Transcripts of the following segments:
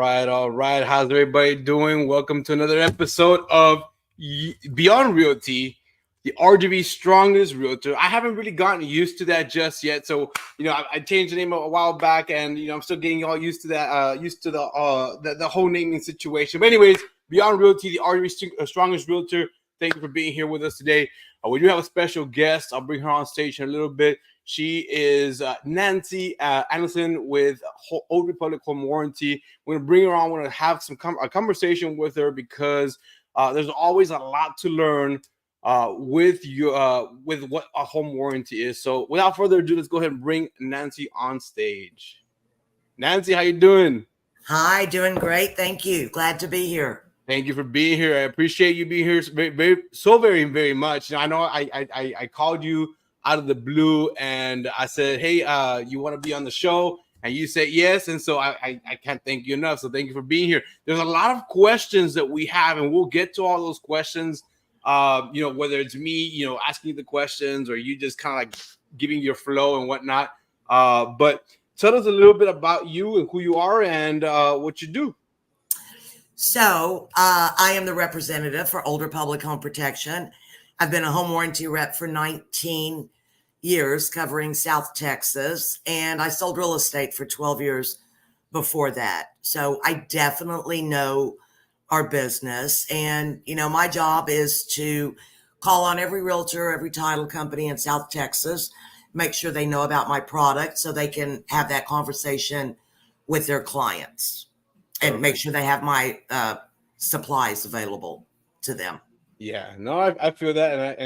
all right. How's everybody doing? Welcome to another episode of Beyond Realty, the RGB's strongest realtor. I haven't really gotten used to that just yet. So, I changed the name a while back, and I'm still getting all used to that, used to the whole naming situation. But anyways, Beyond Realty, the RGB's strongest realtor. Thank you for being here with us today. We do have a special guest. I'll bring her on stage in a little bit. She is Nancy Anonson with Old Republic Home Warranty. We're going to bring her on. We're going to have a conversation with her because there's always a lot to learn with what a home warranty is. So without further ado, let's go ahead and bring Nancy on stage. Nancy, how you doing? Hi, doing great. Thank you. Glad to be here. Thank you for being here. I appreciate you being here very much. I know I called you out of the blue and I said, hey, you want to be on the show? And you said yes. And so I can't thank you enough. So thank you for being here. There's a lot of questions that we have, and we'll get to all those questions. Whether it's me, asking you the questions or you just kind of like giving your flow and whatnot. But tell us a little bit about you and who you are and what you do. So I am the representative for Old Republic Home Protection. I've been a home warranty rep for 19 years covering South Texas, and I sold real estate for 12 years before that. So I definitely know our business. And, my job is to call on every realtor, every title company in South Texas, make sure they know about my product so they can have that conversation with their clients and make sure they have my supplies available to them. Yeah, no, I feel that,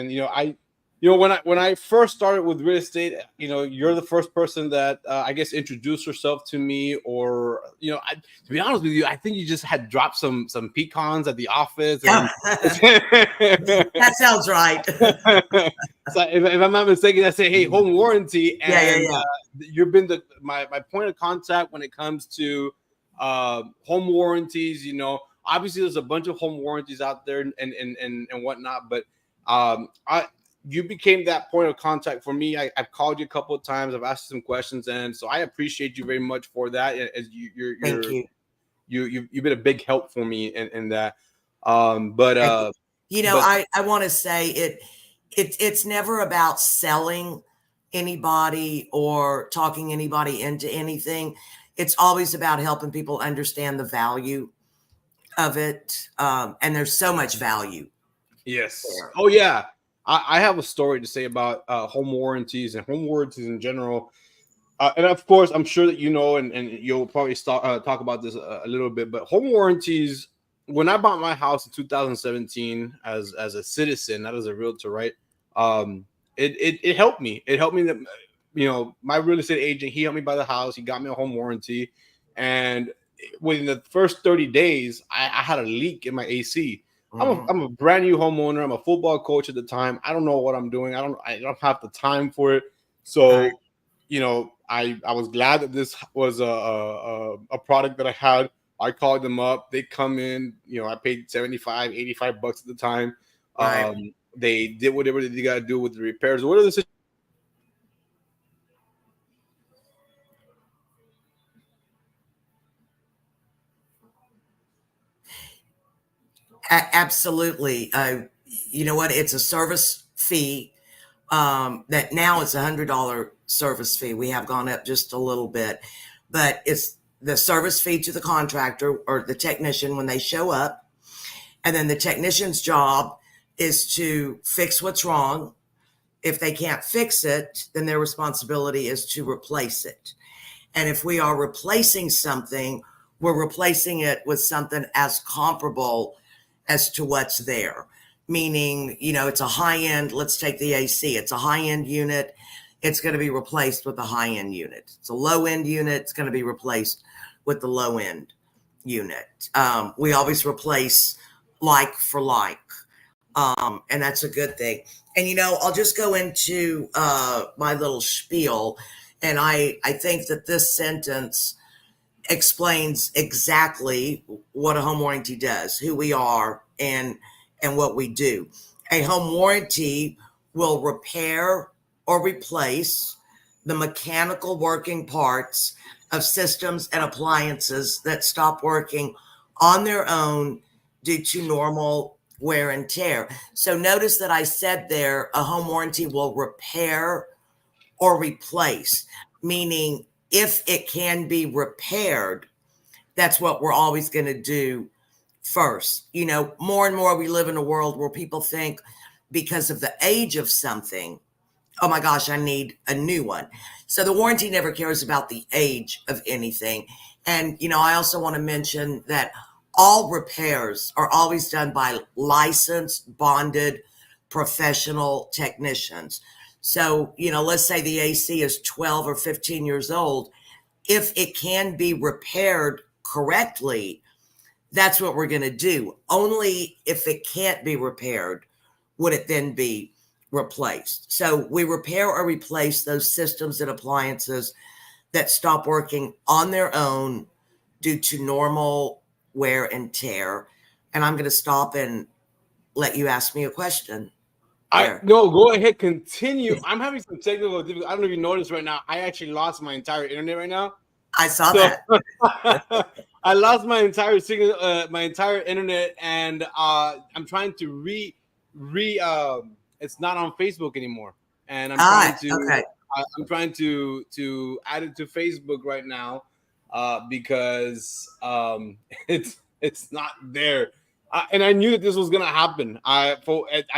when I first started with real estate, you're the first person that I guess introduced yourself to me, or to be honest with you, I think you just had dropped some pecans at the office. And that sounds right. So if I'm not mistaken, I say, hey, home warranty, and you've been my point of contact when it comes to home warranties. Obviously there's a bunch of home warranties out there and whatnot, but you became that point of contact for me. I've called you a couple of times. I've asked some questions, and so I appreciate you very much for that. As Thank you. You've been a big help for me in that. I want to say it's never about selling anybody or talking anybody into anything. It's always about helping people understand the value of it. And there's so much value. Yes. There. Oh, yeah. I have a story to say about home warranties and home warranties in general. And of course, I'm sure that and you'll probably talk about this a little bit, but home warranties, when I bought my house in 2017 as a citizen, not as a realtor, right? It helped me. It helped me that, my real estate agent, he helped me buy the house. He got me a home warranty. And within the first 30 days, I had a leak in my AC. I'm a brand new homeowner. I'm a football coach at the time. I don't know what I'm doing. I don't have the time for it. So, I was glad that this was a product that I had. I called them up. They come in. I paid $75, $85 at the time. Right. They did whatever they got to do with the repairs. What are the Absolutely. You know what? It's a service fee that now it's $100 service fee. We have gone up just a little bit, but it's the service fee to the contractor or the technician when they show up. And then the technician's job is to fix what's wrong. If they can't fix it, then their responsibility is to replace it. And if we are replacing something, we're replacing it with something as comparable as to what's there. Meaning, it's a high-end, let's take the AC. It's a high-end unit. It's going to be replaced with a high-end unit. It's a low-end unit. It's going to be replaced with the low-end unit. We always replace like for like. And that's a good thing. And, I'll just go into my little spiel. And I think that this sentence explains exactly what a home warranty does, who we are, and what we do. A home warranty will repair or replace the mechanical working parts of systems and appliances that stop working on their own due to normal wear and tear. So notice that I said there a home warranty will repair or replace, meaning if it can be repaired, that's what we're always going to do first. You know, more and more we live in a world where people think because of the age of something, oh my gosh, I need a new one. So the warranty never cares about the age of anything. And, you know, I also want to mention that all repairs are always done by licensed, bonded, professional technicians. So, you know, let's say the AC is 12 or 15 years old. If it can be repaired correctly, that's what we're going to do. Only if it can't be repaired would it then be replaced. So we repair or replace those systems and appliances that stop working on their own due to normal wear and tear. And I'm going to stop and let you ask me a question. No, go ahead, continue. I'm having some technical difficulties. I don't know if you noticed right now. I actually lost my entire internet right now. I saw that. I lost my entire signal, my entire internet, and I'm trying to it's not on Facebook anymore, and I'm trying to add it to Facebook right now because it's not there. And I knew that this was gonna happen. I've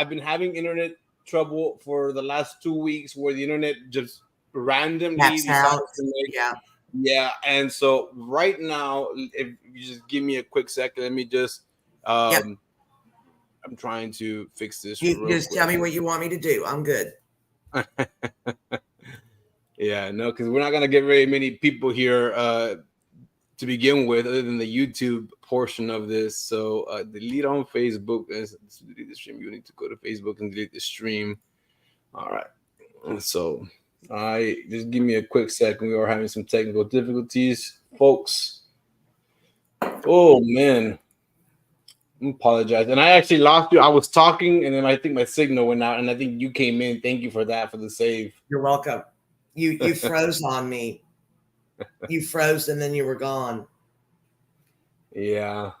been having internet trouble for the last 2 weeks, where the internet just randomly decides to make. Yeah, and so right now, if you just give me a quick second, let me just. I'm trying to fix this. You just tell me what you want me to do. I'm good. Yeah, no, because we're not gonna get very many people here to begin with, other than the YouTube portion of this. So delete on Facebook. Delete the stream. You need to go to Facebook and delete the stream. All right. So just give me a quick second. We are having some technical difficulties, folks. Oh man, I apologize. And I actually lost you. I was talking, and then I think my signal went out, and I think you came in. Thank you for that, for the save. You're welcome. You froze on me. You froze and then you were gone. Yeah.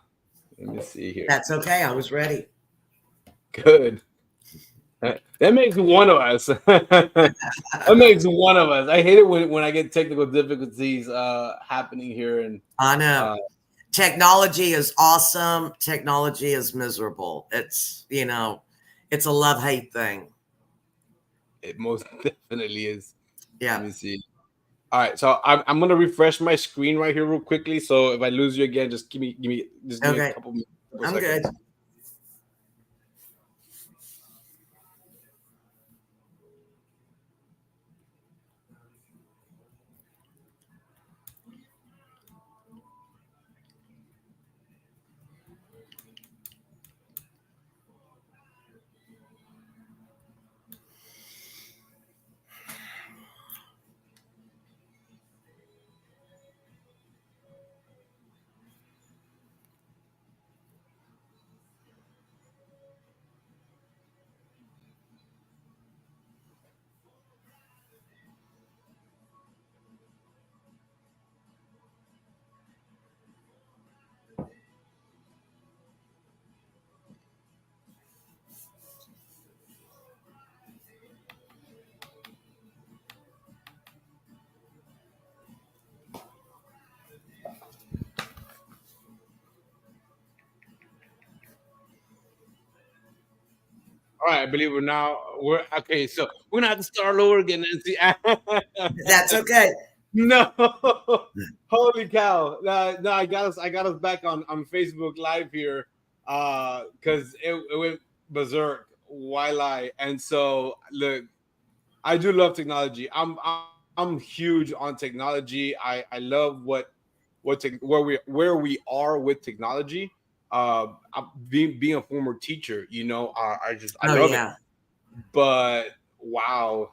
Let me see here. That's okay. I was ready. Good. That makes one of us. That makes one of us. I hate it when I get technical difficulties happening here. And I know. Technology is awesome. Technology is miserable. It's, you know, it's a love-hate thing. It most definitely is. Yeah. Let me see. All right, so I'm gonna refresh my screen right here real quickly. So if I lose you again, just give me a couple minutes. I'm good. All right, I believe we're okay. So we're gonna have to start over again, Nancy. That's okay. No, holy cow! No, I got us back on Facebook Live here, because it went berserk while and so look, I do love technology. I'm huge on technology. I love where we are with technology. Being a former teacher, you know, I love it. But wow,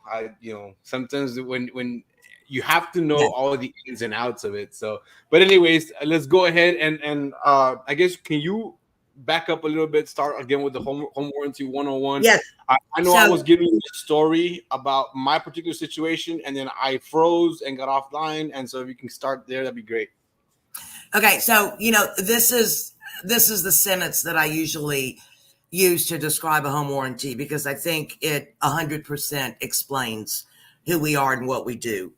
sometimes when you have to know all the ins and outs of it. So, but anyways, let's go ahead and I guess can you back up a little bit, start again with the home warranty 101. Yes. I know I was giving you a story about my particular situation, and then I froze and got offline. And so if you can start there, that'd be great. Okay, so this is the sentence that I usually use to describe a home warranty, because I think it 100% explains who we are and what we do.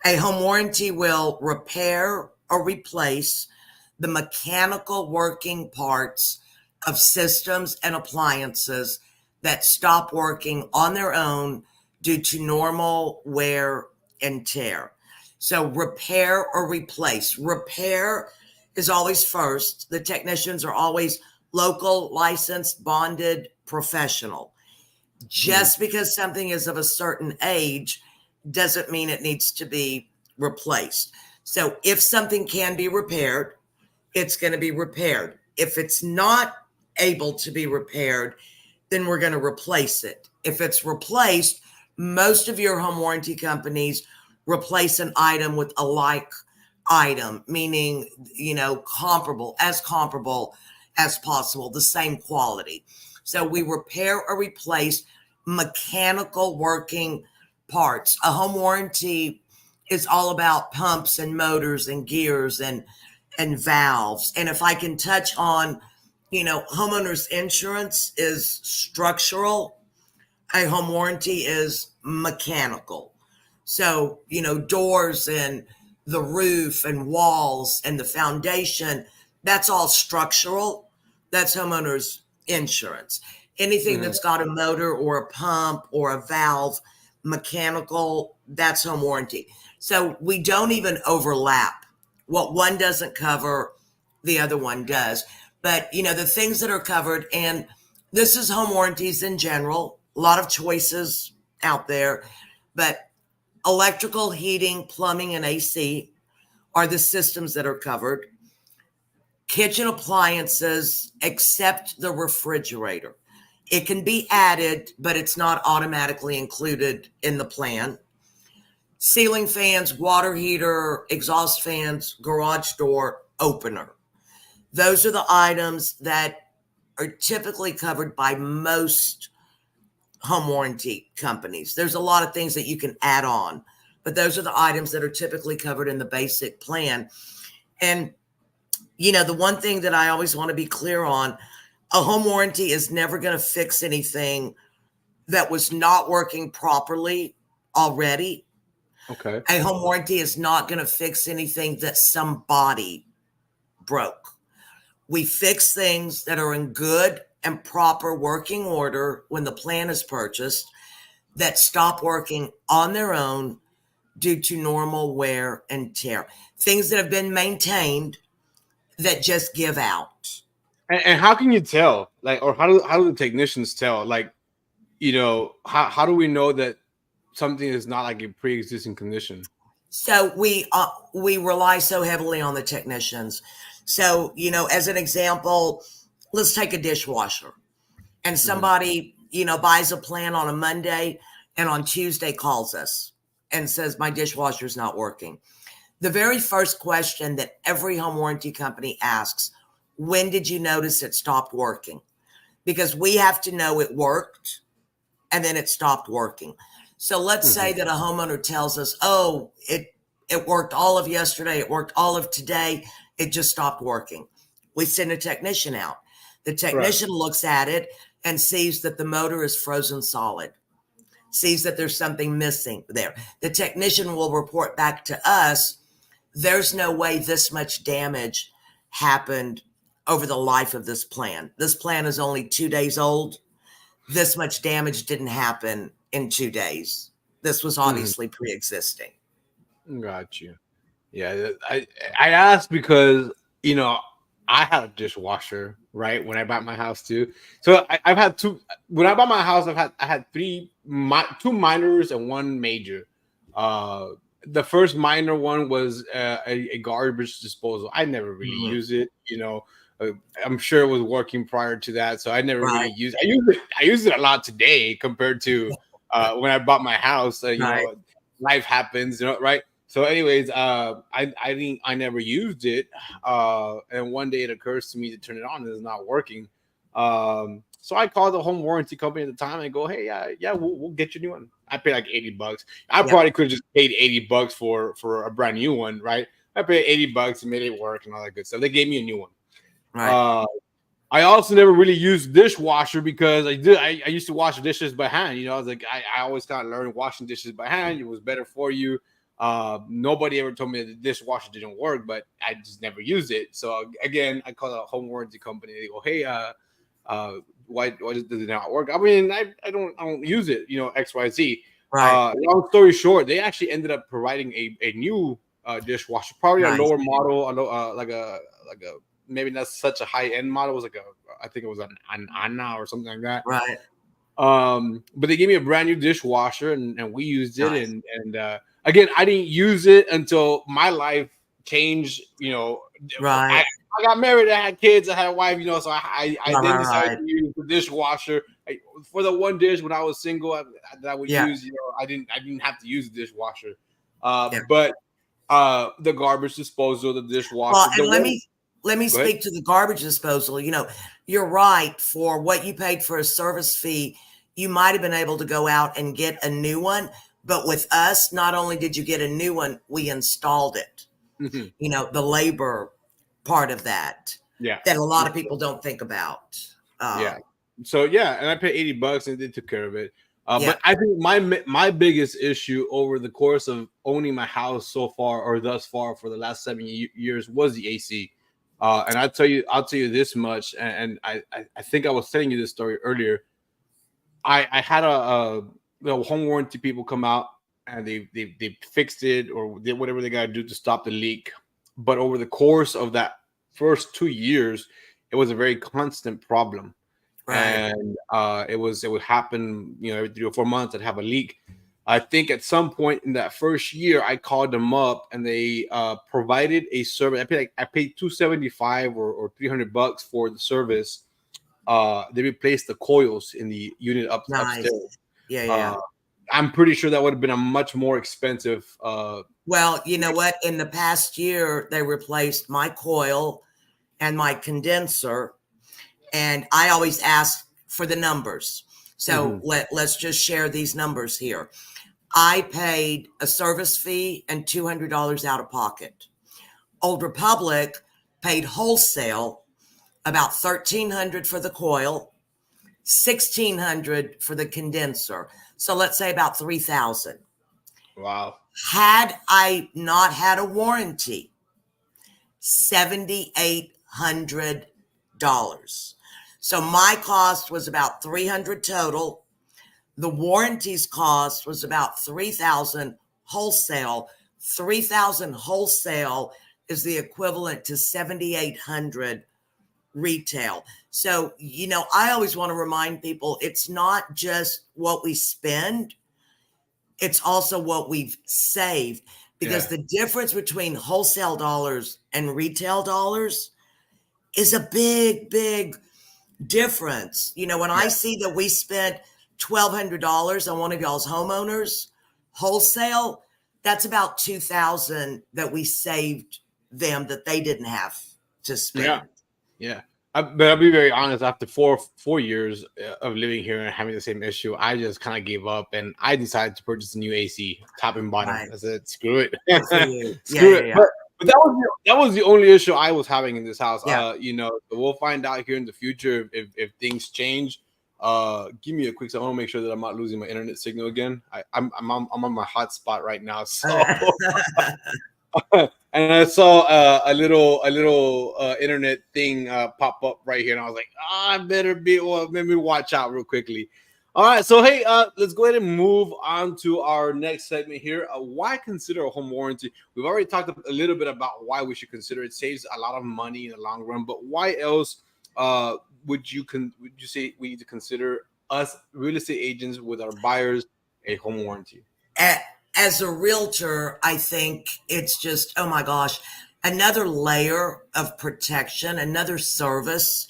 A home warranty will repair or replace the mechanical working parts of systems and appliances that stop working on their own due to normal wear and tear. So repair or replace. Repair is always first. The technicians are always local, licensed, bonded, professional. Just because something is of a certain age doesn't mean it needs to be replaced. So if something can be repaired, it's going to be repaired. If it's not able to be repaired, then we're going to replace it. If it's replaced, most of your home warranty companies replace an item with a like item, meaning, comparable as possible, the same quality. So we repair or replace mechanical working parts. A home warranty is all about pumps and motors and gears and valves. And if I can touch on, homeowners insurance is structural. A home warranty is mechanical. So, doors and the roof and walls and the foundation, that's all structural. That's homeowners insurance. Anything that's got a motor or a pump or a valve, mechanical, that's home warranty. So we don't even overlap. What one doesn't cover, the other one does. But, the things that are covered, and this is home warranties in general, a lot of choices out there, but electrical, heating, plumbing, and AC are the systems that are covered. Kitchen appliances, except the refrigerator. It can be added, but it's not automatically included in the plan. Ceiling fans, water heater, exhaust fans, garage door opener. Those are the items that are typically covered by most home warranty companies. There's a lot of things that you can add on, but those are the items that are typically covered in the basic plan. And, the one thing that I always want to be clear on, a home warranty is never going to fix anything that was not working properly already. Okay. A home warranty is not going to fix anything that somebody broke. We fix things that are in good and proper working order when the plan is purchased, that stop working on their own due to normal wear and tear. Things that have been maintained that just give out. And how can you tell? Or how do the technicians tell? How do we know that something is not like a pre-existing condition? So we rely so heavily on the technicians. So, as an example, let's take a dishwasher, and somebody, buys a plan on a Monday and on Tuesday calls us and says, my dishwasher's not working. The very first question that every home warranty company asks, when did you notice it stopped working? Because we have to know it worked and then it stopped working. So let's say that a homeowner tells us, oh, it worked all of yesterday, it worked all of today, it just stopped working. We send a technician out. The technician looks at it and sees that the motor is frozen solid, sees that there's something missing there. The technician will report back to us, there's no way this much damage happened over the life of this plan. This plan is only 2 days old. This much damage didn't happen in 2 days. This was obviously pre-existing. Got you. Yeah, I asked because I had a dishwasher when I bought my house too. So I've had two. When I bought my house, I had two minors and one major. The first minor one was a garbage disposal. I never really used it. I'm sure it was working prior to that, so I never really used it. I use it a lot today compared to when I bought my house. Life happens, right? So, anyways, I never used it, and one day it occurs to me to turn it on, and it's not working. So I called the home warranty company at the time and go, hey, yeah, we'll get you a new one. I paid like $80. I Yep. probably could have just paid $80 for a brand new one, right? I paid $80 and made it work and all that good stuff. They gave me a new one. Right. I also never really used dishwasher because I used to wash dishes by hand. You know, I was like, I always kind of learned washing dishes by hand. It was better for you. Nobody ever told me that the dishwasher didn't work, but I just never used it. So again, I called a home warranty company. They go, hey, why does it not work? I mean, I don't use it, you know, XYZ. Right. Long story short, they actually ended up providing a new dishwasher, probably a Nice. lower model, like a maybe not such a high end model. It was like I think it was an Anna or something like that. Right. But they gave me a brand new dishwasher and we used it. Nice. And again, I didn't use it until my life changed. You know, Right. I got married, I had kids, I had a wife, you know, so I then decided Right. to use the dishwasher. For the one dish when I was single that I would Yeah. use, you know, I didn't have to use the dishwasher. Yeah. But the garbage disposal, the dishwasher. Well, and The let one, me go ahead. speak to the garbage disposal. You know, you're right. For what you paid for a service fee, you might have been able to go out and get a new one. But with us, not only did you get a new one, we installed it. Mhm. You know, the labor part of that Yeah. that a lot of people don't think about. Yeah. So yeah, and I paid $80 and they took care of it. Yeah. But I think my biggest issue over the course of owning my house so far or thus far for the last 7 years was the AC. And I'll tell you this much, and I think I was telling you this story earlier. I had the home warranty people come out and they fixed it or did whatever they got to do to stop the leak. But over the course of that first 2 years, it was a very constant problem. Right. And it would happen, you know, every 3 or 4 months I'd have a leak. I think at some point in that first year I called them up and they provided a service. I paid $275 or $300 for the service. They replaced the coils in the unit Nice. upstairs. Yeah. I'm pretty sure that would have been a much more expensive Well, you know what? In the past year, they replaced my coil and my condenser. And I always ask for the numbers. So let's just share these numbers here. I paid a service fee and $200 out of pocket. Old Republic paid wholesale about $1,300 for the coil, $1,600 for the condenser. So let's say about $3,000. Wow. Had I not had a warranty, $7,800. So my cost was about $300 total. The warranties cost was about $3,000 wholesale. $3,000 wholesale is the equivalent to $7,800 retail. So, you know, I always want to remind people it's not just what we spend, it's also what we've saved, because the difference between wholesale dollars and retail dollars is a big difference. You know, when I see that we spent $1,200 on one of y'all's homeowners wholesale, that's about $2,000 that we saved them that they didn't have to spend. Yeah. But I'll be very honest. After four years of living here and having the same issue, I just kind of gave up and I decided to purchase a new AC, top and bottom. Right. I said, "Screw it, Good for you. screw it." Yeah. But that was the only issue I was having in this house. Yeah. You know, we'll find out here in the future if things change. Give me a quick. So I want to make sure that I'm not losing my internet signal again. I'm on my hotspot right now, so. And I saw a little internet thing pop up right here, and I was like, I better let me watch out real quickly. All right, so hey, let's go ahead and move on to our next segment here. Why consider a home warranty? We've already talked a little bit about why we should consider it. Saves a lot of money in the long run, but why else would you say we need to consider us real estate agents with our buyers a home warranty? As a realtor, I think it's just, oh my gosh, another layer of protection, another service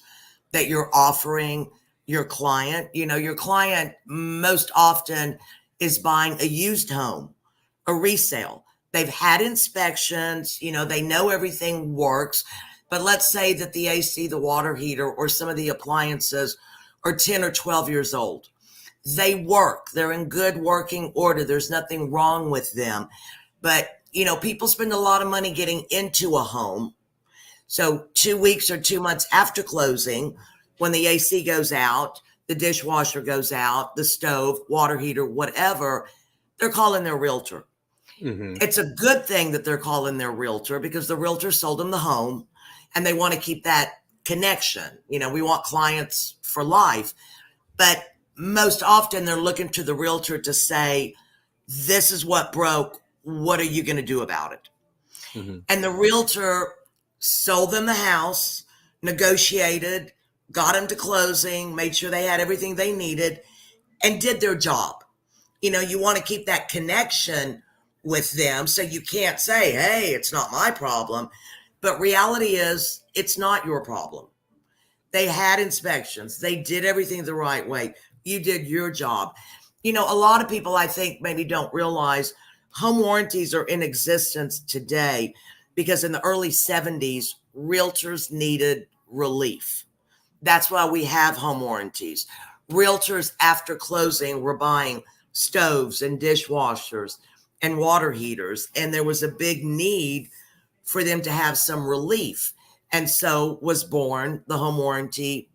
that you're offering your client. You know, your client most often is buying a used home, a resale. They've had inspections, you know, they know everything works. But let's say that the AC, the water heater, or some of the appliances are 10 or 12 years old. They work. They're in good working order. There's nothing wrong with them. But, you know, people spend a lot of money getting into a home. So 2 weeks or 2 months after closing, when the AC goes out, the dishwasher goes out, the stove, water heater, whatever, they're calling their realtor. Mm-hmm. It's a good thing that they're calling their realtor because the realtor sold them the home and they want to keep that connection. You know, we want clients for life, but most often they're looking to the realtor to say, this is what broke. What are you going to do about it? Mm-hmm. And the realtor sold them the house, negotiated, got them to closing, made sure they had everything they needed, and did their job. You know, you want to keep that connection with them. So you can't say, hey, it's not my problem. But reality is, it's not your problem. They had inspections. They did everything the right way. You did your job. You know, a lot of people, I think, maybe don't realize home warranties are in existence today because in the early 70s, realtors needed relief. That's why we have home warranties. Realtors, after closing, were buying stoves and dishwashers and water heaters, and there was a big need for them to have some relief. And so was born the home warranty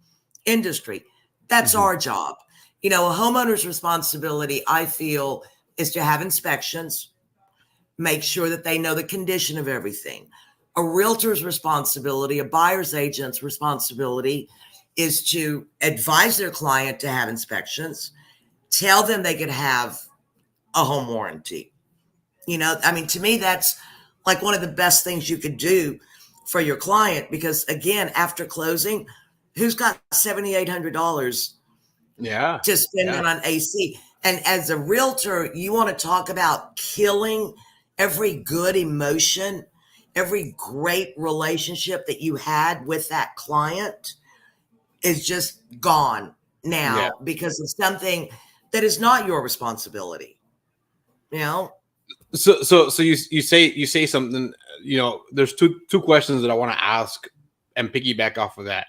industry. That's Mm-hmm. our job. You know, a homeowner's responsibility, I feel, is to have inspections, make sure that they know the condition of everything. A realtor's responsibility, a buyer's agent's responsibility is to advise their client to have inspections, tell them they could have a home warranty. You know, I mean, to me, that's like one of the best things you could do for your client because, again, after closing, who's got $7,800 Yeah. to spend it on AC? And as a realtor, you want to talk about killing every good emotion, every great relationship that you had with that client is just gone Yeah. now because of something that is not your responsibility. You know? So you say something. You know, there's two questions that I want to ask and piggyback off of that.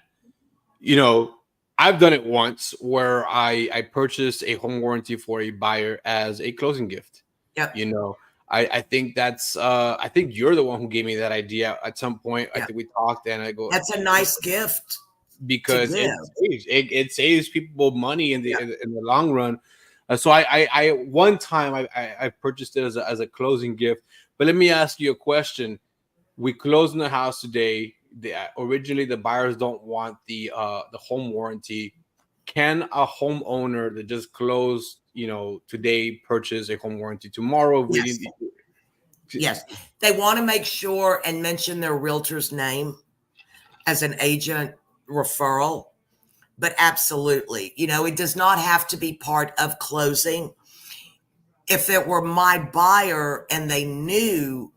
You know, I've done it once where I purchased a home warranty for a buyer as a closing gift. Yep. You know, I think that's I think you're the one who gave me that idea at some point. I Yep. think we talked and I go, That's a nice gift to because give. it saves people money in the Yeah. in the long run. So I one time I purchased it as a closing gift. But let me ask you a question. We closed in the house today. Originally the buyers don't want the home warranty. Can a homeowner that just closed, you know, today purchase a home warranty tomorrow? If we Yes. didn't, Yes. They want to make sure and mention their realtor's name as an agent referral. But absolutely, you know, it does not have to be part of closing. If it were my buyer and they knew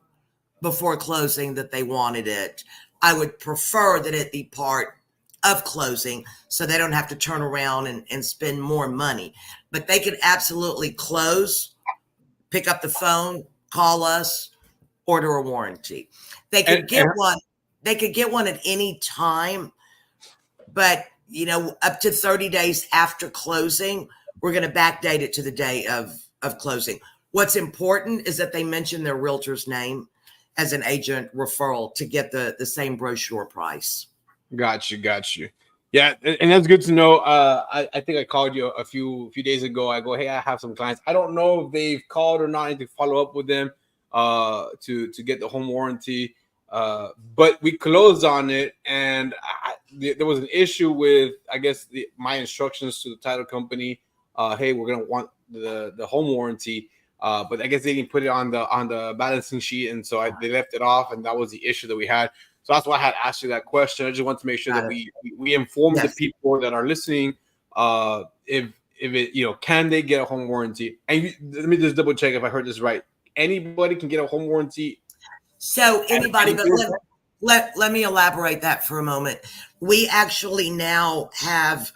before closing that they wanted it, I would prefer that it be part of closing so they don't have to turn around and spend more money. But they could absolutely close, pick up the phone, call us, order a warranty. They could get and one. They could get one at any time, but you know, up to 30 days after closing, we're going to backdate it to the day of closing. What's important is that they mention their realtor's name as an agent referral to get the same brochure price. got you. Yeah, and that's good to know. I think I called you a few days ago. I go, hey, I have some clients. I don't know if they've called or not. I need to follow up with them to get the home warranty. But we closed on it, and there was an issue with, I guess, my instructions to the title company. Hey, we're gonna want the home warranty. But I guess they didn't put it on the balancing sheet, and so they left it off, and that was the issue that we had. So that's why I had asked you that question. I just want to make sure that we inform the Yes. people that are listening. If it, you know, can they get a home warranty? And let me just double check if I heard this right. Anybody can get a home warranty. So anybody, but let me elaborate that for a moment. We actually now have,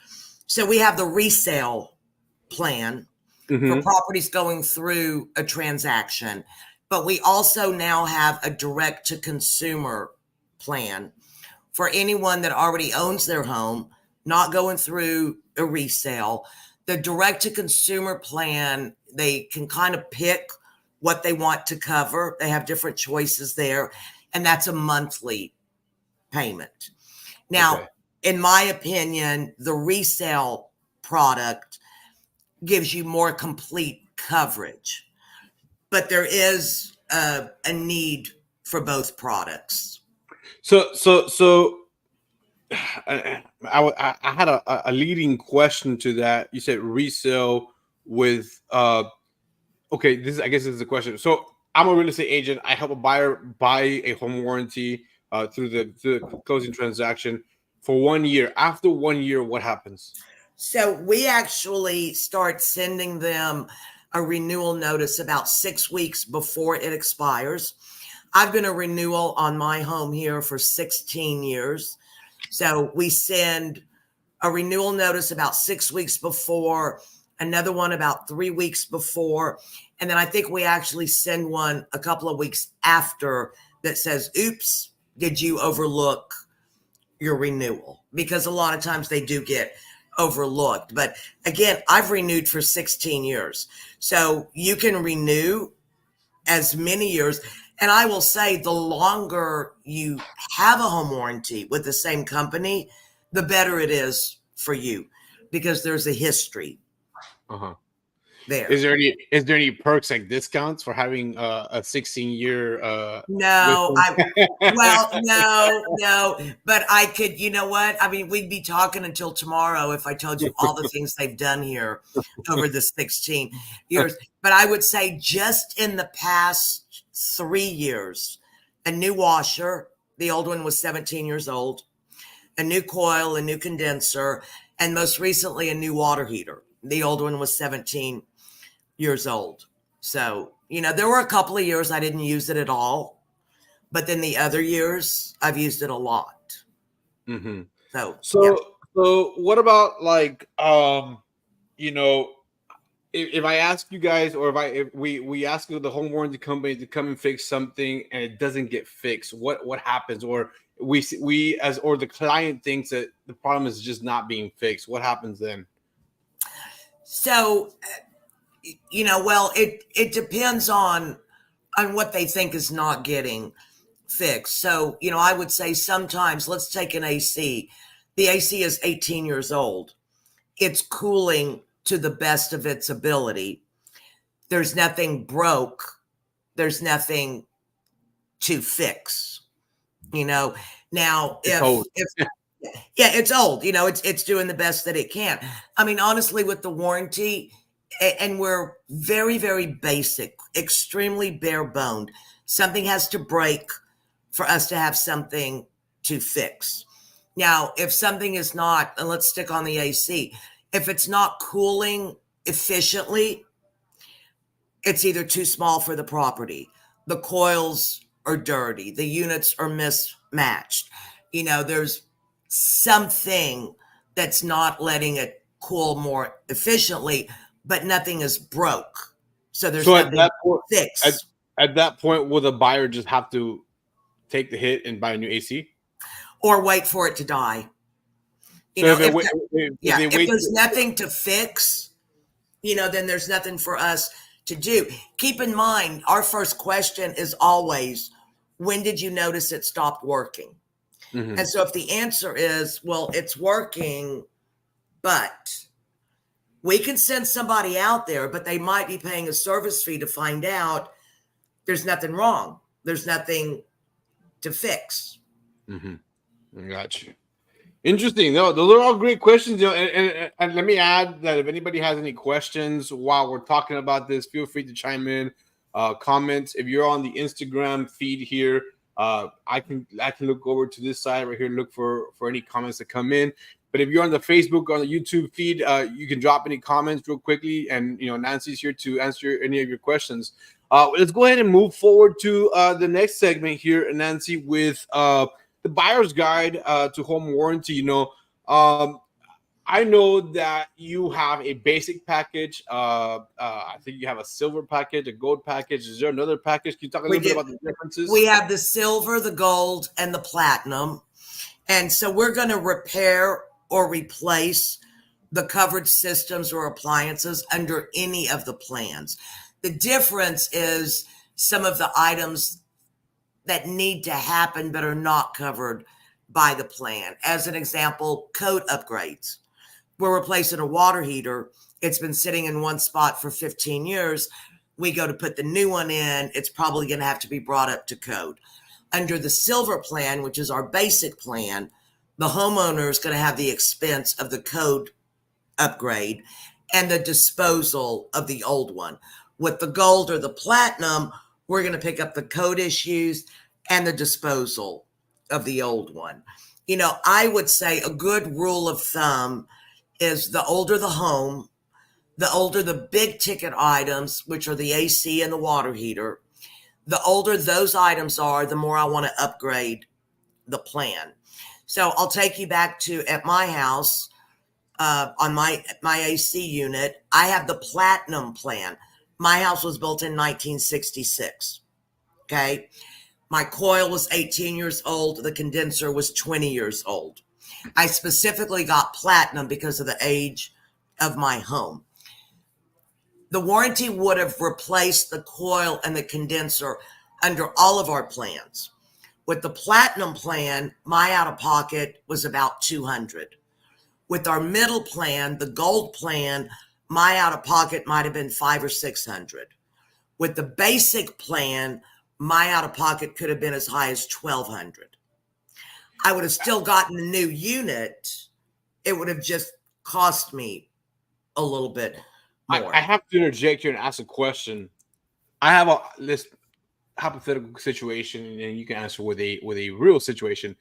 so we have the resale plan for properties going through a transaction. But we also now have a direct to consumer plan for anyone that already owns their home, not going through a resale. The direct to consumer plan, they can kind of pick what they want to cover. They have different choices there, and that's a monthly payment. Now, Okay. in my opinion, the resale product gives you more complete coverage, but there is a need for both products. So I had a leading question to that. You said resale with okay, this I guess this is the question. So I'm a real estate agent. I help a buyer buy a home warranty through the closing transaction for 1 year. After 1 year, what happens? So we actually start sending them a renewal notice about 6 weeks before it expires. I've been a renewal on my home here for 16 years. So we send a renewal notice about 6 weeks before, another one about 3 weeks before. And then I think we actually send one a couple of weeks after that says, oops, did you overlook your renewal? Because a lot of times they do get overlooked. But again, I've renewed for 16 years. So you can renew as many years. And I will say the longer you have a home warranty with the same company, the better it is for you because there's a history Uh-huh. there. Is there any perks like discounts for having a 16-year with No, them? no, but I could, you know what? I mean, we'd be talking until tomorrow if I told you all the things they've done here over the 16 years. But I would say just in the past 3 years, a new washer, the old one was 17 years old, a new coil, a new condenser, and most recently a new water heater. The old one was 17 years old. So, there were a couple of years I didn't use it at all. But then the other years, I've used it a lot. Hmm. So, yeah. So what about like you know if I ask you guys, or if we ask the home warranty company to come and fix something and it doesn't get fixed, what happens? Or we as or the client thinks that the problem is just not being fixed. What happens then? So, well, it depends on what they think is not getting fixed. So, I would say sometimes, let's take an AC. The AC is 18 years old. It's cooling to the best of its ability. There's nothing broke. There's nothing to fix. Now It's if old. if yeah, it's old. It's doing the best that it can. I mean, honestly, with the warranty, and we're very, very basic, extremely bare boned. Something has to break for us to have something to fix. Now, if something is not, and let's stick on the AC, if it's not cooling efficiently, it's either too small for the property, the coils are dirty, the units are mismatched. There's something that's not letting it cool more efficiently, but nothing is broke. So there's So at nothing that to point, at, fix. at that point, will the buyer just have to take the hit and buy a new AC? Or wait for it to die. So if it If wait, if yeah, they if wait, there's nothing to fix, then there's nothing for us to do. Keep in mind, our first question is always, when did you notice it stopped working? Mhm. And so if the answer is, well, it's working, but we can send somebody out there, but they might be paying a service fee to find out there's nothing wrong. There's nothing to fix. Mhm. Got you. Interesting. No, those are all great questions. And let me add that if anybody has any questions while we're talking about this, feel free to chime in, comments. If you're on the Instagram feed here, I can look over to this side right here, look for any comments that come in. But if you're on the Facebook, on the YouTube feed, you can drop any comments real quickly, and Nancy's here to answer any of your questions. Let's go ahead and move forward to the next segment here, Nancy, with the buyer's guide to home warranty. Um, I know that you have a basic package. I think you have a silver package, a gold package. Is there another package? Can you talk a We little bit do. about the We differences? have the silver, the gold, and the platinum. And so we're going to repair or replace the covered systems or appliances under any of the plans. The difference is some of the items that need to happen but are not covered by the plan. As an example, code upgrades. We're replacing a water heater. It's been sitting in one spot for 15 years. We go to put the new one in. It's probably going to have to be brought up to code. Under the silver plan, which is our basic plan, the homeowner is going to have the expense of the code upgrade and the disposal of the old one. With the gold or the platinum, we're going to pick up the code issues and the disposal of the old one. You know, I would say a good rule of thumb is the older the home, the older the big ticket items, which are the AC and the water heater, the older those items are, the more I want to upgrade the plan. So I'll take you back to at my house, on my AC unit, I have the platinum plan. My house was built in 1966. Okay. My coil was 18 years old. The condenser was 20 years old. I specifically got platinum because of the age of my home. The warranty would have replaced the coil and the condenser under all of our plans. With the platinum plan, my out of pocket was about 200. With our middle plan, the gold plan, my out of pocket might have been 500 or 600. With the basic plan, my out of pocket could have been as high as 1,200. I would have still gotten the new unit. It would have just cost me a little bit more. I have to interject here and ask a question. I have this hypothetical situation, and you can answer with a real situation.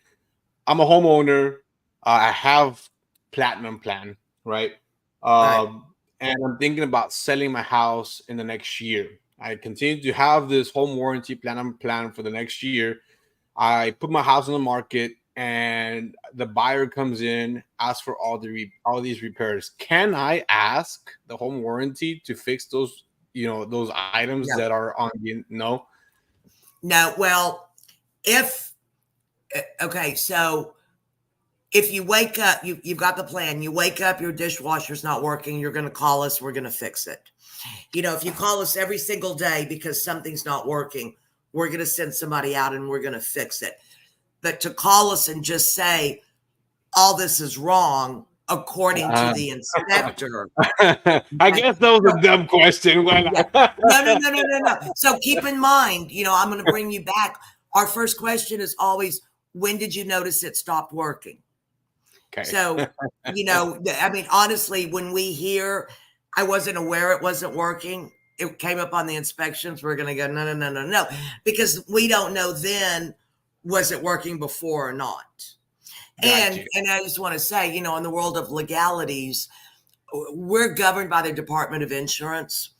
I'm a homeowner. I have platinum plan, right? Right. And I'm thinking about selling my house in the next year. I continue to have this home warranty plan for the next year. I put my house on the market, and the buyer comes in, asks for all these repairs. Can I ask the home warranty to fix those, those items No. that are on the no? No. Well, if okay, so if you wake up, you've got the plan. You wake up, your dishwasher's not working. You're going to call us. We're going to fix it. You know, if you call us every single day because something's not working, we're going to send somebody out and we're going to fix it. But to call us and just say all this is wrong according to Uh, the inspector. I guess that was a dumb question. Why Yeah. not? No. So keep in mind, you know, I'm going to bring you back. Our first question is always, when did you notice it stopped working? Okay. So, you know, I mean, honestly, when we hear, I wasn't aware it wasn't working, it came up on the inspections, we're going to go, no, because we don't know then, was it working before or not? Got you. And I just want to say, you know, in the world of legalities, we're governed by the Department of Insurance,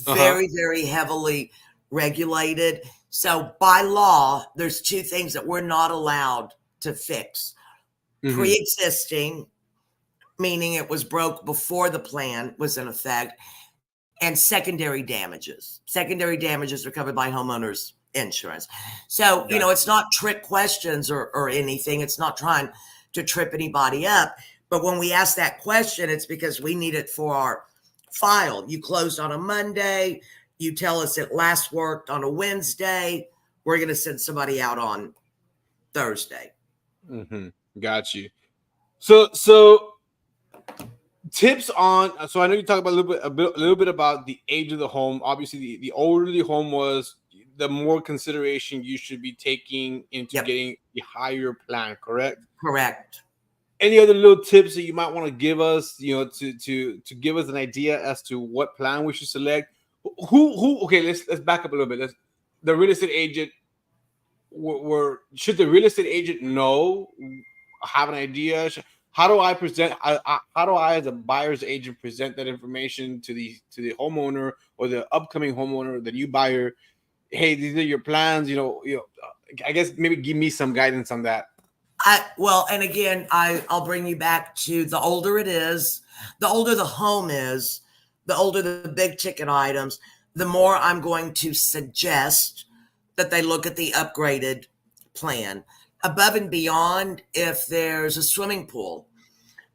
Uh-huh. very heavily regulated. So by law, there's two things that we're not allowed to fix. Hmm. Pre-existing, meaning it was broke before the plan was in effect, and secondary damages. Secondary damages are covered by homeowners insurance. So, you know, Got it's not trick questions or anything. It's not trying to trip anybody up. But when we ask that question, it's because we need it for our file. You closed on a Monday. You tell us it last worked on a Wednesday. We're going to send somebody out on Thursday. you. Got you. So tips on. So I know you talked about a little bit about the age of the home. Obviously, the older the home was, the more consideration you should be taking into Yep, getting the higher plan. Correct. correct. Any other little tips that you might want to give us, to give us an idea as to what plan we should select? Who? Okay, let's back up a little bit. The real estate agent. Should the real estate agent know, have an idea? How do I present? How do I, as a buyer's agent, present that information to the homeowner or the upcoming homeowner, the new buyer? Hey, these are your plans. I guess maybe give me some guidance on that. Well, and again, I'll bring you back to the older it is, the older the home is, the older the big ticket items, the more I'm going to suggest that they look at the upgraded plan. Above and beyond, if there's a swimming pool,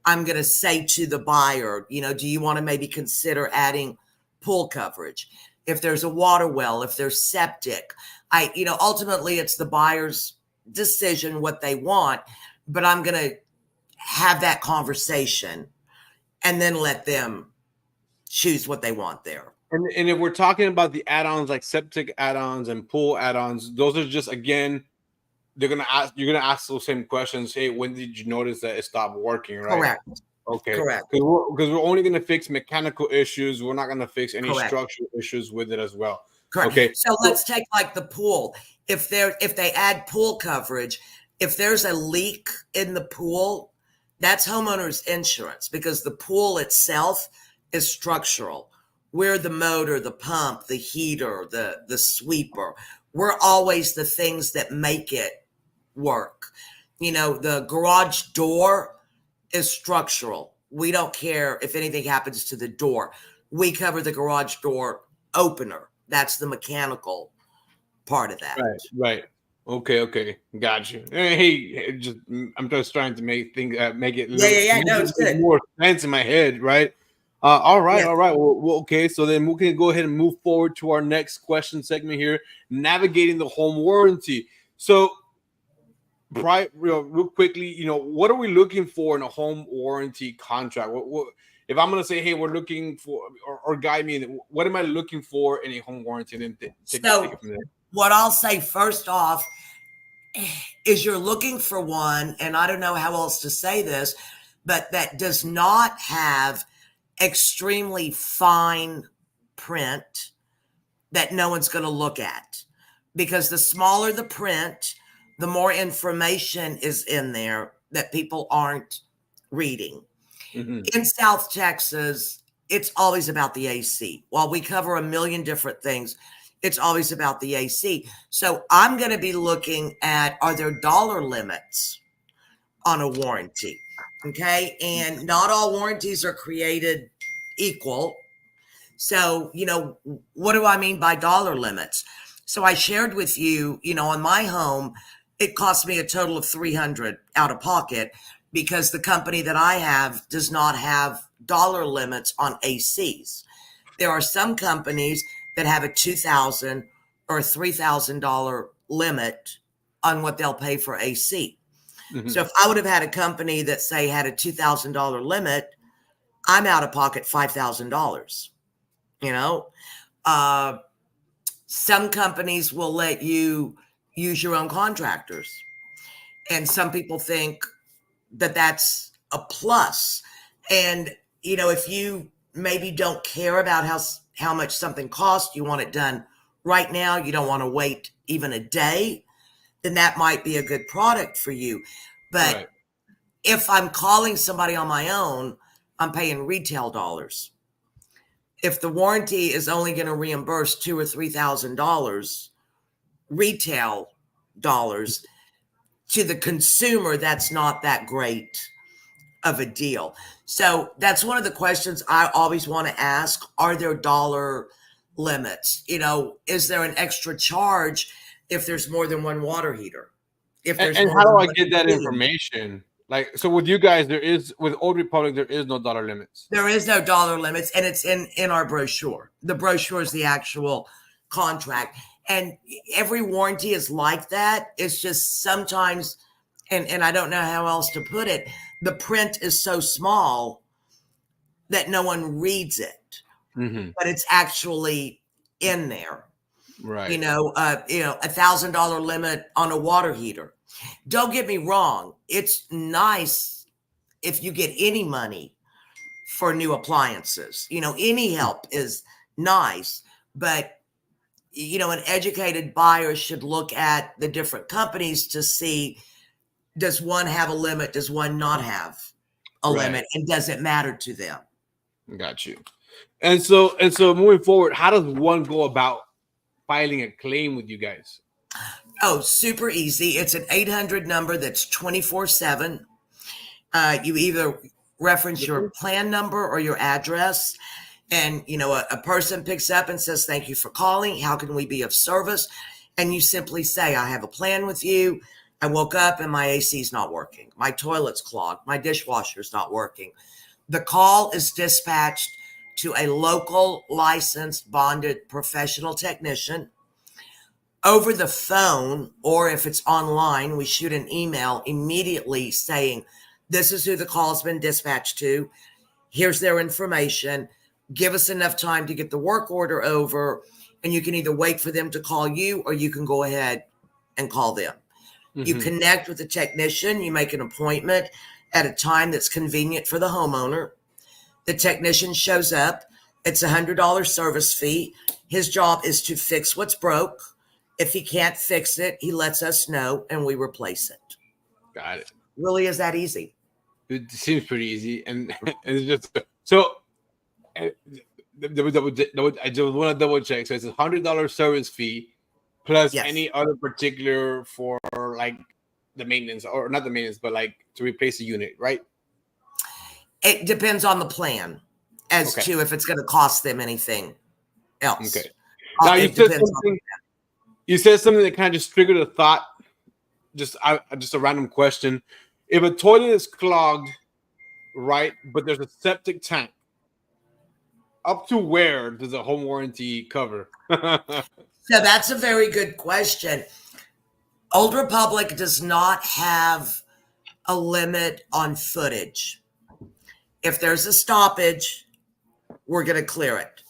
I'm going to say to the buyer, do you want to maybe consider adding pool coverage? If there's a water well, if there's septic, ultimately it's the buyer's decision what they want, but I'm going to have that conversation and then let them choose what they want there. And if we're talking about the add-ons like septic add-ons and pool add-ons, those are just, again, you're gonna ask those same questions. Hey, when did you notice that it stopped working? Right. Correct. Okay. Correct. Because we're only gonna fix mechanical issues. We're not gonna fix any Correct. structural issues with it as well. Correct. Okay. So let's take like the pool. If they add pool coverage, if there's a leak in the pool, that's homeowners insurance, because the pool itself is structural. We're the motor, the pump, the heater, the sweeper. We're always the things that make it work. The garage door is structural. We don't care if anything happens to the door. We cover the garage door opener. That's the mechanical part of that. Right. Okay. Got you. Hey, I'm just trying to make things make it more sense in my head, right? All right. Well, okay. So then we can go ahead and move forward to our next question segment here: navigating the home warranty. So, real quickly, what are we looking for in a home warranty contract? What if I'm going to say, hey, we're looking for, or guide me, what am I looking for in a home warranty? And then take it from there. What I'll say first off is you're looking for one, and I don't know how else to say this, but that does not have extremely fine print that no one's going to look at, because the smaller the print, the more information is in there that people aren't reading. Mm-hmm. In South Texas, it's always about the AC. While we cover a million different things, it's always about the AC. So I'm going to be looking at, are there dollar limits on a warranty? Okay. And not all warranties are created equal. So, what do I mean by dollar limits? So I shared with you, on my home, it cost me a total of $300 out of pocket, because the company that I have does not have dollar limits on ACs. There are some companies that have a $2,000 or $3,000 limit on what they'll pay for AC. Mm-hmm. So if I would have had a company that, say, had a $2,000 limit, I'm out of pocket $5,000. Some companies will let you use your own contractors. And some people think that that's a plus. And, if you maybe don't care about how much something costs, you want it done right now, you don't want to wait even a day, then that might be a good product for you. But right. If I'm calling somebody on my own, I'm paying retail dollars. If the warranty is only going to reimburse $2,000 or $3,000 retail dollars, to the consumer, that's not that great of a deal. So that's one of the questions I always want to ask. Are there dollar limits? Is there an extra charge if there's more than one water heater? If there's and how do I get that information? Like, so with you guys, with Old Republic, there is no dollar limits. There is no dollar limits, and it's in our brochure. The brochure is the actual contract. And every warranty is like that. It's just sometimes, and I don't know how else to put it, the print is so small that no one reads it. Mm-hmm. But it's actually in there. Right. $1,000 limit on a water heater. Don't get me wrong. It's nice if you get any money for new appliances. Any help is nice, but an educated buyer should look at the different companies to see, does one have a limit? Does one not have a limit? And does it matter to them? Got you. And so moving forward, how does one go about filing a claim with you guys? Oh, super easy. It's an 800 number that's 24/7. You either reference your plan number or your address, and a person picks up and says, "Thank you for calling. How can we be of service?" And you simply say, "I have a plan with you. I woke up and my AC is not working. My toilet's clogged. My dishwasher's not working." The call is dispatched to a local licensed bonded professional technician. Over the phone, or if it's online, we shoot an email immediately saying, "This is who the call has been dispatched to. Here's their information. Give us enough time to get the work order over." And you can either wait for them to call you, or you can go ahead and call them. You connect with the technician. You make an appointment at a time that's convenient for the homeowner. The technician shows up. It's $100 service fee. His job is to fix what's broke. If he can't fix it, he lets us know and we replace it. Got it. Really is that easy. It seems pretty easy. And it's just so I just want to double check. So it's $100 service fee plus any other particular for like the maintenance, or not the maintenance, but like to replace the unit, right? It depends on the plan as to if it's going to cost them anything else. Okay. Now you said something that kind of just triggered a thought. Just a random question. If a toilet is clogged, right, but there's a septic tank, up to where does a home warranty cover? So that's a very good question. Old Republic does not have a limit on footage. If there's a stoppage, we're going to clear it,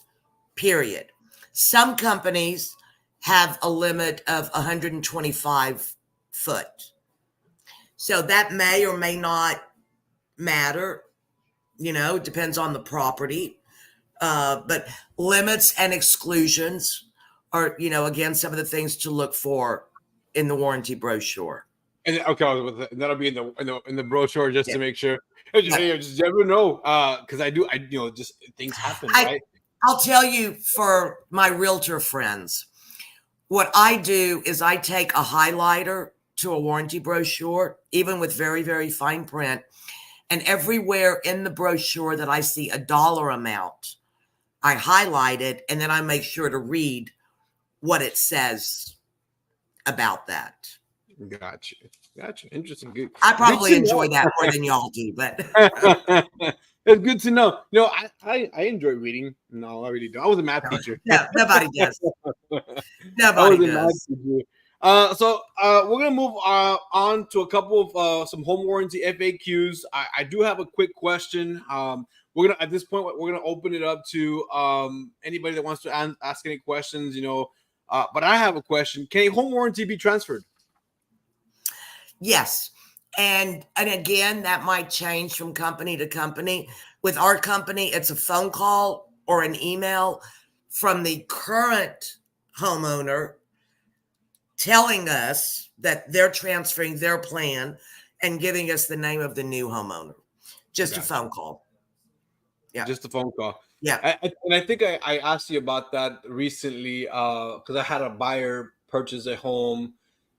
period. Some companies have a limit of 125 foot. So that may or may not matter. It depends on the property. But limits and exclusions are, again, some of the things to look for in the warranty brochure. And that'll be in the brochure just to make sure. You just never know, because I just things happen, right? I'll tell you, for my realtor friends, what I do is I take a highlighter to a warranty brochure, even with very, very fine print, and everywhere in the brochure that I see a dollar amount, I highlight it, and then I make sure to read what it says about that. Gotcha. Interesting. Good. I probably enjoy that more than y'all do, but it's good to know. I enjoy reading. No, I really don't. I was a math teacher. No, nobody does. Nobody does. So we're gonna move on to a couple of some home warranty FAQs. I do have a quick question. We're gonna, at this point, we're gonna open it up to anybody that wants to ask any questions. But I have a question. Can a home warranty be transferred? Yes. And again, that might change from company to company. With our company, it's a phone call or an email from the current homeowner telling us that they're transferring their plan and giving us the name of the new homeowner. Just a phone call. Yeah. Just a phone call. Yeah. And I think I asked you about that recently because I had a buyer purchase a home.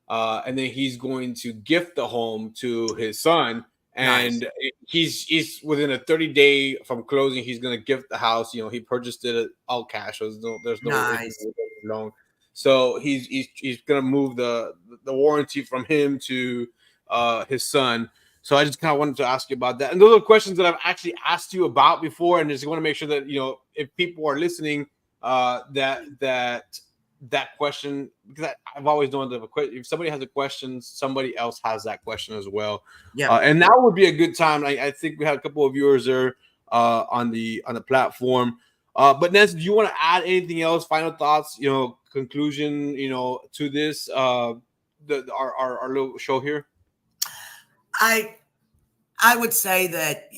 And then he's going to gift the home to his son, and he's within a 30-day from closing. He's going to gift the house. He purchased it all cash. There's no loan. So he's going to move the warranty from him to his son. So I just kind of wanted to ask you about that. And those are questions that I've actually asked you about before, and just want to make sure that if people are listening, that question, because I've always known that if somebody has a question, somebody else has that question as well. Yeah. And now would be a good time. I think we had a couple of viewers there on the platform. But Nancy, do you want to add anything else? Final thoughts, conclusion, to this our little show here? I would say that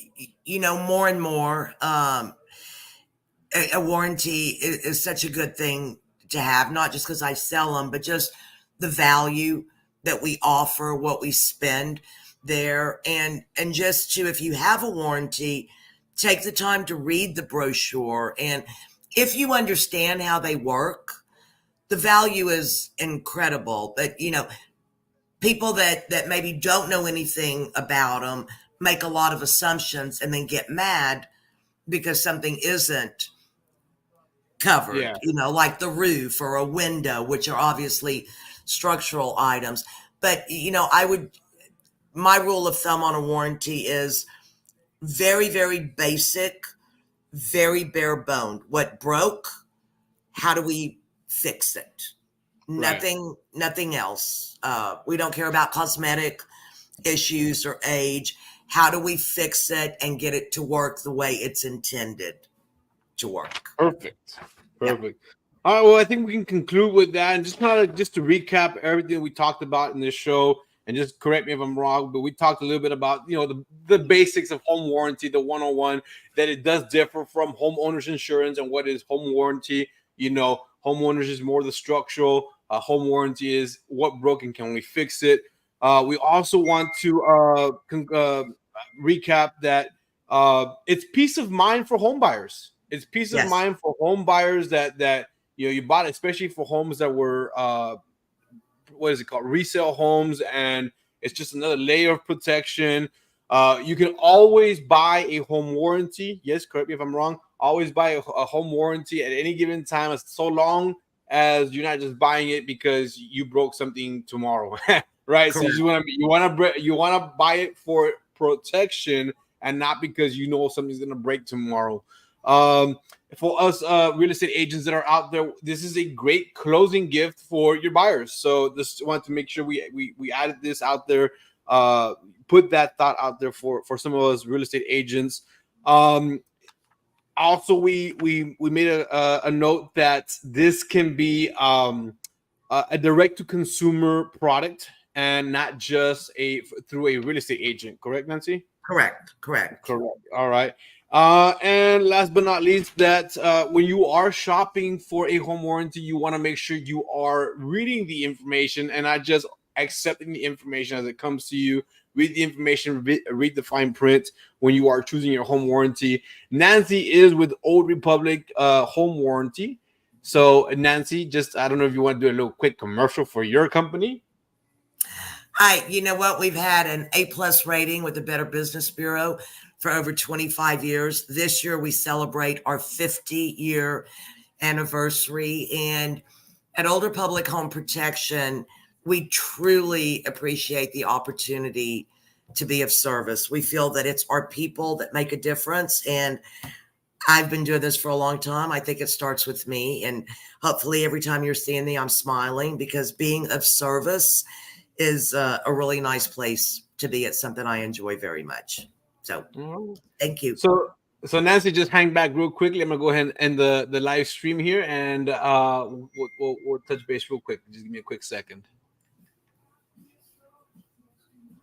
more and more a warranty is such a good thing to have, not just because I sell them, but just the value that we offer, what we spend there. And just to, if you have a warranty, take the time to read the brochure. And if you understand how they work, the value is incredible. But people that maybe don't know anything about them make a lot of assumptions and then get mad because something isn't covered, Yeah, like the roof or a window, which are obviously structural items. But my rule of thumb on a warranty is very, very basic, very bare boned. What broke? How do we fix it? right. Nothing else. We don't care about cosmetic issues or age. How do we fix it and get it to work the way it's intended to work? Perfect. Yeah, Perfect. All right. Well, I think we can conclude with that, and just to recap everything we talked about in this show, and just correct me if I'm wrong, but we talked a little bit about the basics of home warranty, the 101, that it does differ from homeowners insurance and what is home warranty. Homeowners is more the structural. Home warranty is what broke and can we fix it. We also want to recap that it's peace of mind for home buyers. It's peace of yes, mind for home buyers that you bought, especially for homes that were what is it called, resale homes, and it's just another layer of protection. You can always buy a home warranty. Yes, correct me if I'm wrong. Always buy a home warranty at any given time, as so long as you're not just buying it because you broke something tomorrow, right? So correct, you want to buy it for protection and not because something's gonna break tomorrow. Um, for us real estate agents that are out there, this is a great closing gift for your buyers. So just want to make sure we added this out there, put that thought out there for some of us real estate agents. Also, we made a note that this can be a direct to consumer product and not just through a real estate agent. Correct, Nancy? correct. Correct. All right. And last but not least, that when you are shopping for a home warranty, you want to make sure you are reading the information and not just accepting the information as it comes to you. Read the information, read the fine print when you are choosing your home warranty. Nancy is with Old Republic Home Warranty. So, Nancy, I don't know if you want to do a little quick commercial for your company. You know what? We've had an A+ rating with the Better Business Bureau for over 25 years. This year we celebrate our 50-year anniversary. And at Old Republic Home Protection, we truly appreciate the opportunity to be of service. We feel that it's our people that make a difference. And I've been doing this for a long time. I think it starts with me. And hopefully every time you're seeing me, I'm smiling, because being of service is a really nice place to be. It's something I enjoy very much. So thank you. So Nancy, just hang back real quickly. I'm gonna go ahead and end the live stream here, and we'll touch base real quick. Just give me a quick second.